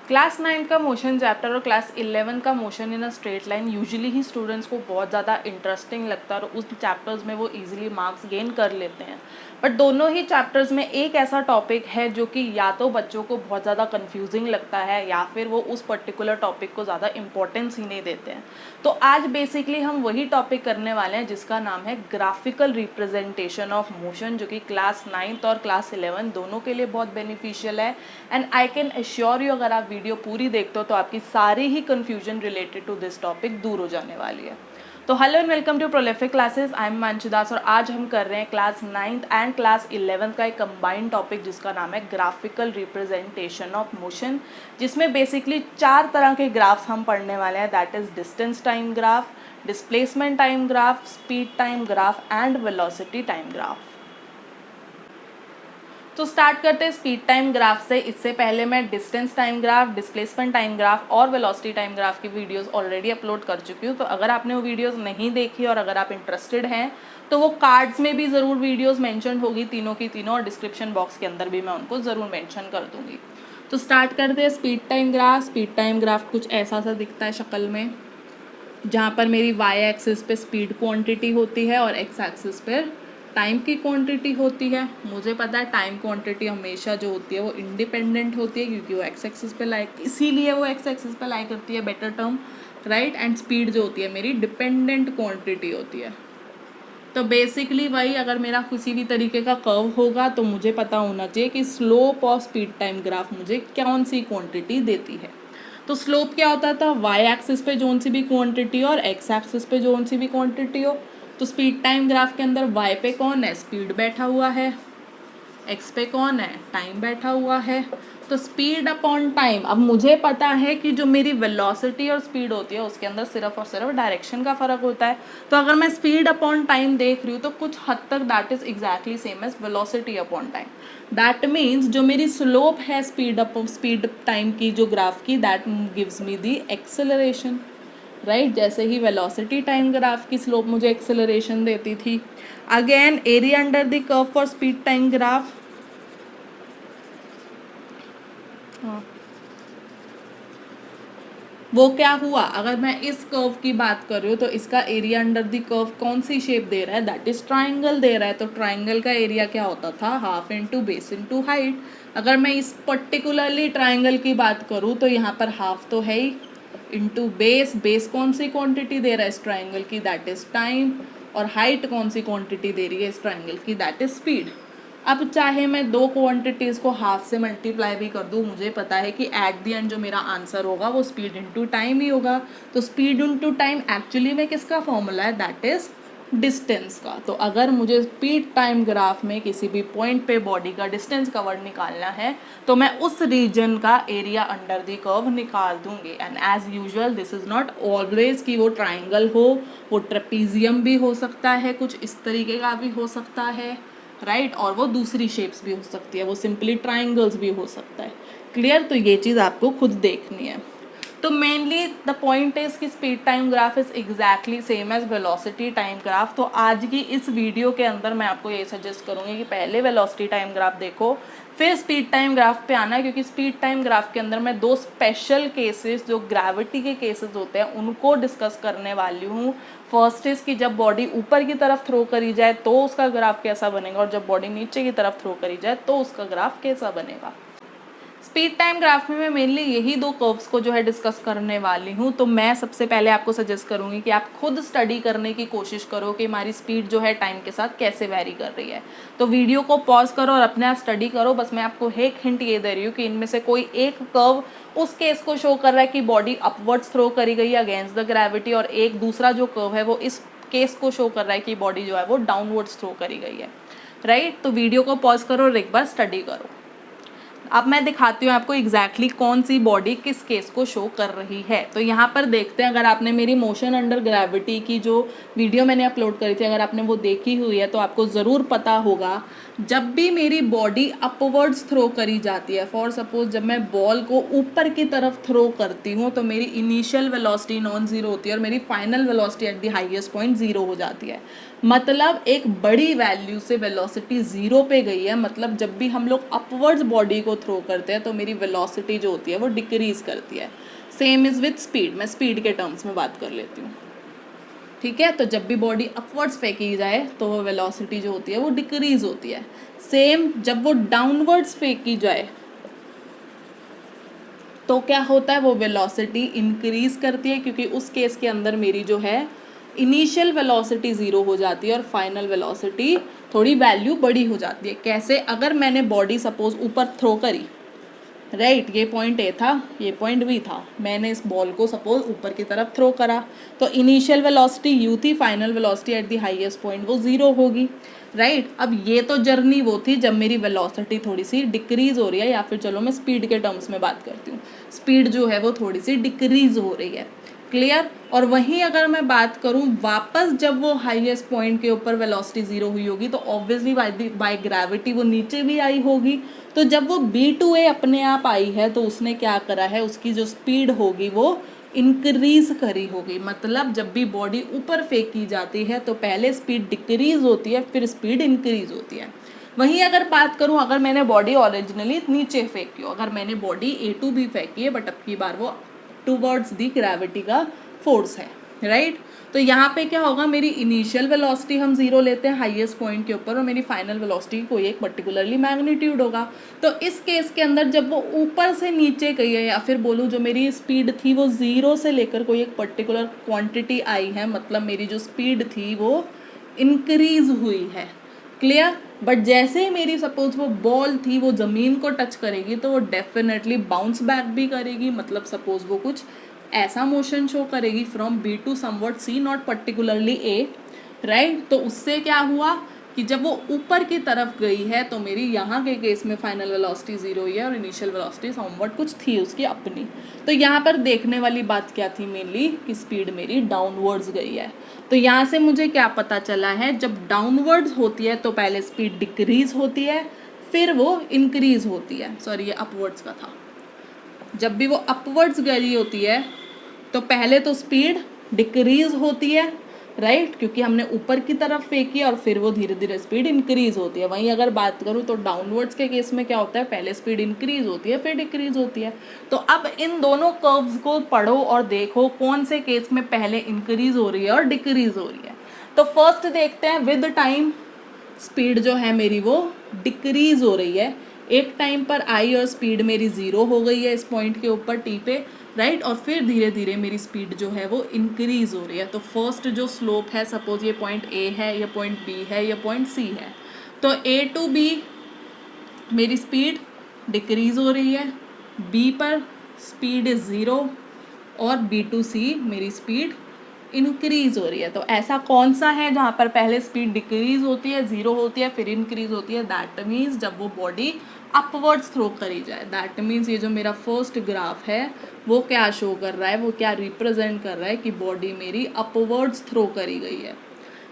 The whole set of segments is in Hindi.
क्लास 9 का मोशन चैप्टर और क्लास 11 का motion in a straight line usually he students को बहुत ज़्यादा इंटरेस्टिंग लगता है और उस चैप्टर्स में वो इजीली मार्क्स गेन कर लेते हैं। बट दोनों ही चैप्टर्स में एक ऐसा टॉपिक है जो कि या तो बच्चों को बहुत ज़्यादा कंफ्यूजिंग लगता है या फिर वो उस पर्टिकुलर टॉपिक को ज़्यादा इंपॉर्टेंस ही नहीं देते हैं। तो आज बेसिकली हम वही टॉपिक करने वाले हैं जिसका नाम है ग्राफिकल रिप्रेजेंटेशन ऑफ मोशन, जो कि क्लास 9 और क्लास 11 दोनों के लिए बहुत बेनिफिशियल है। And I can assure you, अगर आप वीडियो पूरी देखते हो तो आपकी सारी ही confusion related to this topic दूर हो जाने वाली है। तो hello and welcome to Prolific Classes, I am Mansi Das और आज हम कर रहे हैं class 9th and class 11th का एक कंबाइंड टॉपिक जिसका नाम है ग्राफिकल रिप्रेजेंटेशन ऑफ मोशन, जिसमें बेसिकली 4 तरह के ग्राफ्स हम पढ़ने वाले हैं। That is distance time graph, displacement time graph, speed time graph and velocity time graph. तो स्टार्ट करते हैं स्पीड टाइम ग्राफ से। इससे पहले मैं distance time graph, displacement time graph और वेलोसिटी टाइम ग्राफ की वीडियोस ऑलरेडी अपलोड कर चुकी हूँ। तो अगर आपने वो वीडियोस नहीं देखी और अगर आप इंटरेस्टेड हैं तो वो कार्ड्स में भी ज़रूर वीडियोस मेंशन होगी, तीनों की तीनों, और डिस्क्रिप्शन बॉक्स के अंदर भी मैं उनको ज़रूर मेंशन कर दूँगी। तो स्टार्ट करते हैं speed time graph. Speed time graph कुछ ऐसा सा दिखता है शक्ल में, जहाँ पर मेरी वाई एक्सिस पे स्पीड क्वांटिटी होती है और एक्स एक्सिस पर टाइम की क्वांटिटी होती है। मुझे पता है टाइम क्वांटिटी हमेशा जो होती है वो इंडिपेंडेंट होती है क्योंकि वो एक्स एक्सिस पे लाई, इसीलिए वो एक्स एक्सिस पे लाई करती है, better term, right. And speed जो होती है मेरी डिपेंडेंट क्वांटिटी होती है। तो बेसिकली वही, अगर मेरा किसी भी तरीके का कर्व होगा तो मुझे पता होना चाहिए कि slope of speed time graph मुझे कौन सी क्वांटिटी देती है। तो स्लोप क्या होता था, वाई एक्सिस पे जोन सी भी क्वांटिटी और एक्स एक्सिस पे जोन सी भी क्वांटिटी हो। तो स्पीड टाइम ग्राफ के अंदर वाई पे कौन है, स्पीड बैठा हुआ है, एक्स पे कौन है, टाइम बैठा हुआ है। तो स्पीड अपॉन टाइम, अब मुझे पता है कि जो मेरी वेलोसिटी और स्पीड होती है उसके अंदर सिर्फ और सिर्फ डायरेक्शन का फ़र्क होता है। तो अगर मैं स्पीड अपॉन टाइम देख रही हूँ तो कुछ हद तक that is exactly same as velocity upon time. That means जो मेरी स्लोप है स्पीड टाइम की जो ग्राफ की, that gives me the acceleration, right. जैसे ही वेलोसिटी टाइम ग्राफ की स्लोप मुझे एक्सेलरेशन देती थी। Again area under the curve for speed time graph, वो क्या हुआ, अगर मैं इस कर्व की बात कर रही हूँ तो इसका एरिया अंडर द कर्व कौन सी शेप दे रहा है, दैट इज ट्राइंगल दे रहा है। तो ट्राइंगल का एरिया क्या होता था, half into base into height. अगर मैं इस पर्टिकुलरली ट्राइंगल की बात करूँ तो यहाँ पर हाफ तो है ही, इंटू बेस, बेस कौन सी क्वांटिटी दे रहा है इस ट्राइंगल की, दैट इज टाइम, और हाइट कौन सी क्वांटिटी दे रही है इस ट्राइंगल की, दैट इज स्पीड। अब चाहे मैं दो क्वांटिटीज़ को हाफ से मल्टीप्लाई भी कर दूँ, मुझे पता है कि एट द एंड जो मेरा आंसर होगा वो स्पीड इनटू टाइम ही होगा। तो स्पीड इनटू टाइम एक्चुअली में किसका फॉर्मूला है, दैट इज डिस्टेंस का। तो अगर मुझे स्पीड टाइम ग्राफ में किसी भी पॉइंट पे बॉडी का डिस्टेंस कवर निकालना है तो मैं उस रीजन का एरिया अंडर द कर्व निकाल दूंगी। And as usual this is not always कि वो ट्राइंगल हो, वो ट्रेपीजियम भी हो सकता है, कुछ इस तरीके का भी हो सकता है, राइट। और वो दूसरी शेप्स भी हो सकती है, वो सिंपली ट्राइंगल्स भी हो सकता है। क्लियर। तो ये चीज़ आपको खुद देखनी है। तो मेनली द पॉइंट इज कि speed time graph is exactly same as velocity time graph. तो आज की इस वीडियो के अंदर मैं आपको ये सजेस्ट करूँगी कि पहले वेलोसिटी टाइम ग्राफ देखो, फिर स्पीड टाइम ग्राफ पे आना, क्योंकि स्पीड टाइम ग्राफ के अंदर मैं दो स्पेशल केसेस जो ग्रेविटी के केसेस होते हैं उनको डिस्कस करने वाली हूँ। फर्स्ट इज कि जब बॉडी ऊपर की तरफ थ्रो करी जाए तो उसका ग्राफ कैसा बनेगा, और जब बॉडी नीचे की तरफ थ्रो करी जाए तो उसका ग्राफ कैसा बनेगा। स्पीड टाइम ग्राफ में मैं मेनली यही दो कर्व्स को जो है डिस्कस करने वाली हूँ। तो मैं सबसे पहले आपको सजेस्ट करूँगी कि आप खुद स्टडी करने की कोशिश करो कि हमारी स्पीड जो है टाइम के साथ कैसे वैरी कर रही है। तो वीडियो को पॉज करो और अपने आप स्टडी करो। बस मैं आपको एक हिंट ये दे रही हूँ कि इनमें से कोई एक कर्व उस केस को शो कर रहा है कि बॉडी अपवर्ड्स थ्रो करी गई है अगेंस्ट द ग्रेविटी, और एक दूसरा जो कर्व है वो इस केस को शो कर रहा है कि बॉडी जो है वो डाउनवर्ड्स थ्रो करी गई है, राइट। तो वीडियो को पॉज करो और एक बार स्टडी करो। अब मैं दिखाती हूँ आपको एग्जैक्टली कौन सी बॉडी किस केस को शो कर रही है। तो यहाँ पर देखते हैं, अगर आपने मेरी मोशन अंडर ग्रेविटी की जो वीडियो मैंने अपलोड करी थी अगर आपने वो देखी हुई है तो आपको ज़रूर पता होगा, जब भी मेरी बॉडी अपवर्ड्स थ्रो करी जाती है, फॉर सपोज जब मैं बॉल को ऊपर की तरफ थ्रो करती हूँ तो मेरी इनिशियल वेलोसिटी नॉन ज़ीरो होती है और मेरी final velocity at the highest point zero हो जाती है। मतलब एक बड़ी वैल्यू से वेलोसिटी ज़ीरो पे गई है, मतलब जब भी हम लोग अपवर्ड्स बॉडी को थ्रो करते हैं तो मेरी वेलोसिटी जो होती है वो डिक्रीज़ करती है। सेम इज़ विथ स्पीड, मैं स्पीड के टर्म्स में बात कर लेती हूँ, ठीक है। तो जब भी बॉडी अपवर्ड्स फेंकी जाए तो वो वेलोसिटी जो होती है वो डिक्रीज़ होती है। सेम जब वो डाउनवर्ड्स फेंकी जाए तो क्या होता है, वो वेलोसिटी इंक्रीज़ करती है, क्योंकि उस केस के अंदर मेरी जो है इनिशियल वेलोसिटी ज़ीरो हो जाती है और फाइनल वेलोसिटी थोड़ी वैल्यू बड़ी हो जाती है। कैसे, अगर मैंने बॉडी सपोज ऊपर थ्रो करी, राइट, ये पॉइंट ए था, ये पॉइंट बी था, मैंने इस बॉल को सपोज ऊपर की तरफ थ्रो करा, तो इनिशियल वेलोसिटी यू थी, final velocity at the highest point वो ज़ीरो होगी, राइट। अब ये तो जर्नी वो थी जब मेरी वेलोसिटी थोड़ी सी डिक्रीज़ हो रही है, या फिर चलो मैं स्पीड के टर्म्स में बात करती हूँ, स्पीड जो है वो थोड़ी सी डिक्रीज़ हो रही है, क्लियर। और वहीं अगर मैं बात करूं वापस जब वो हाईएस्ट पॉइंट के ऊपर वेलोसिटी ज़ीरो हुई होगी तो ऑब्वियसली बाय ग्रेविटी वो नीचे भी आई होगी। तो जब वो B/A अपने आप आई है तो उसने क्या करा है, उसकी जो स्पीड होगी वो इंक्रीज करी होगी। मतलब जब भी बॉडी ऊपर फेंकी जाती है तो पहले स्पीड डिक्रीज होती है, फिर स्पीड इंक्रीज होती है। वहीं अगर बात करूं, अगर मैंने बॉडी ओरिजिनली नीचे फेंकी हो, अगर मैंने बॉडी A to B फेंकी है बट अब की बार वो टूवर्ड्स दी ग्रेविटी का फोर्स है, राइट। तो यहाँ पे क्या होगा, मेरी इनिशियल वेलोसिटी हम ज़ीरो लेते हैं हाईएस्ट पॉइंट के ऊपर और मेरी फाइनल वेलोसिटी कोई एक पर्टिकुलरली मैग्नीट्यूड होगा। तो इस केस के अंदर जब वो ऊपर से नीचे गई है, या फिर बोलूँ जो मेरी स्पीड थी वो ज़ीरो से लेकर कोई एक पर्टिकुलर क्वांटिटी आई है, मतलब मेरी जो स्पीड थी वो इंक्रीज हुई है, क्लियर। बट जैसे ही मेरी सपोज वो बॉल थी वो ज़मीन को टच करेगी तो वो डेफिनेटली बाउंस बैक भी करेगी, मतलब सपोज वो कुछ ऐसा मोशन शो करेगी from B to somewhat C, not particularly A, right. तो उससे क्या हुआ कि जब वो ऊपर की तरफ गई है तो मेरी यहाँ के केस में फाइनल वेलोसिटी ज़ीरो हुई है और इनिशियल वेलोसिटी समवट कुछ थी उसकी अपनी। तो यहाँ पर देखने वाली बात क्या थी मेनली, कि स्पीड मेरी डाउनवर्ड्स गई है। तो यहाँ से मुझे क्या पता चला है, जब डाउनवर्ड्स होती है तो पहले स्पीड डिक्रीज होती है, फिर वो इंक्रीज होती है, सॉरी ये अपवर्ड्स का था। जब भी वो अपवर्ड्स गई होती है तो पहले तो स्पीड डिक्रीज होती है, राइट, क्योंकि हमने ऊपर की तरफ फेंकी और फिर वो धीरे धीरे स्पीड इंक्रीज होती है। वहीं अगर बात करूँ तो डाउनवर्ड्स के केस में क्या होता है, पहले स्पीड इंक्रीज होती है फिर डिक्रीज होती है। तो अब इन दोनों कर्व्स को पढ़ो और देखो कौन से केस में पहले इंक्रीज हो रही है और डिक्रीज हो रही है। तो फर्स्ट देखते हैं, विद टाइम स्पीड जो है मेरी वो डिक्रीज हो रही है, एक टाइम पर आई और स्पीड मेरी ज़ीरो हो गई है इस पॉइंट के ऊपर T पे, राइट, और फिर धीरे धीरे मेरी स्पीड जो है वो इंक्रीज हो रही है। तो फर्स्ट जो स्लोप है, सपोज ये पॉइंट A है, ये पॉइंट B है, ये पॉइंट C है, तो A to B मेरी स्पीड डिक्रीज हो रही है, B पर स्पीड इज़ ज़ीरो और B to C मेरी स्पीड इंक्रीज हो रही है। तो ऐसा कौन सा है जहाँ पर पहले स्पीड डिक्रीज होती है, ज़ीरो होती है, फिर इंक्रीज होती है, दैट मीन्स जब वो बॉडी अपवर्ड्स थ्रो करी जाए। दैट मीन्स ये जो मेरा फर्स्ट ग्राफ है वो क्या शो कर रहा है, वो क्या रिप्रेजेंट कर रहा है कि बॉडी मेरी अपवर्ड्स थ्रो करी गई है,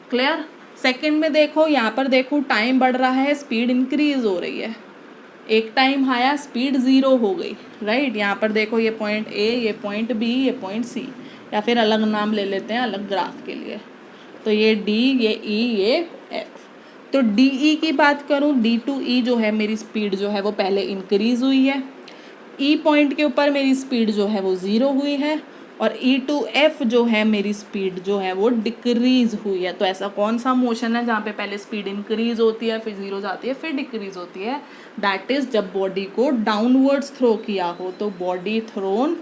क्लियर। सेकेंड में देखो, यहाँ पर देखो टाइम बढ़ रहा है, स्पीड इंक्रीज हो रही है, एक टाइम आया स्पीड ज़ीरो हो गई, राइट। यहाँ पर देखो ये पॉइंट A, ये पॉइंट B, ये पॉइंट C, या फिर अलग नाम ले लेते हैं अलग ग्राफ के लिए। तो ये D, ये E, ये F। तो DE की बात करूँ, D to E जो है मेरी स्पीड जो है वो पहले इंक्रीज हुई है, E पॉइंट के ऊपर मेरी स्पीड जो है वो ज़ीरो हुई है, और E to F जो है मेरी स्पीड जो है वो डिक्रीज हुई है। तो ऐसा कौन सा मोशन है जहाँ पे पहले स्पीड इंक्रीज होती है, फिर ज़ीरो जाती है, फिर डिक्रीज होती है, दैट इज़ जब बॉडी को डाउनवर्ड्स थ्रो किया हो, तो बॉडी थ्रोन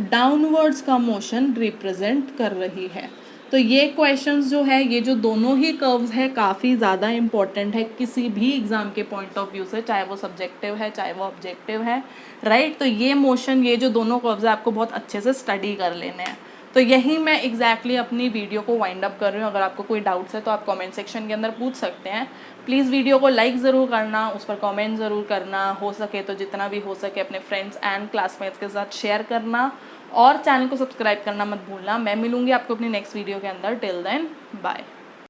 डाउनवर्ड्स का मोशन रिप्रेजेंट कर रही है। तो ये क्वेश्चंस जो है, ये जो दोनों ही कर्व्स है काफ़ी ज़्यादा इंपॉर्टेंट है किसी भी एग्ज़ाम के पॉइंट ऑफ व्यू से, चाहे वो सब्जेक्टिव है चाहे वो ऑब्जेक्टिव है, राइट। तो ये मोशन, ये जो दोनों कर्व्स है आपको बहुत अच्छे से स्टडी कर लेने हैं। तो यही मैं एग्जैक्टली अपनी वीडियो को वाइंड अप कर रही हूँ। अगर आपको कोई डाउट्स है तो आप कमेंट सेक्शन के अंदर पूछ सकते हैं। प्लीज़ वीडियो को लाइक ज़रूर करना, उस पर कमेंट ज़रूर करना, हो सके तो जितना भी हो सके अपने फ्रेंड्स एंड क्लासमेट्स के साथ शेयर करना, और चैनल को सब्सक्राइब करना मत भूलना। मैं मिलूँगी आपको अपनी नेक्स्ट वीडियो के अंदर। Till then bye.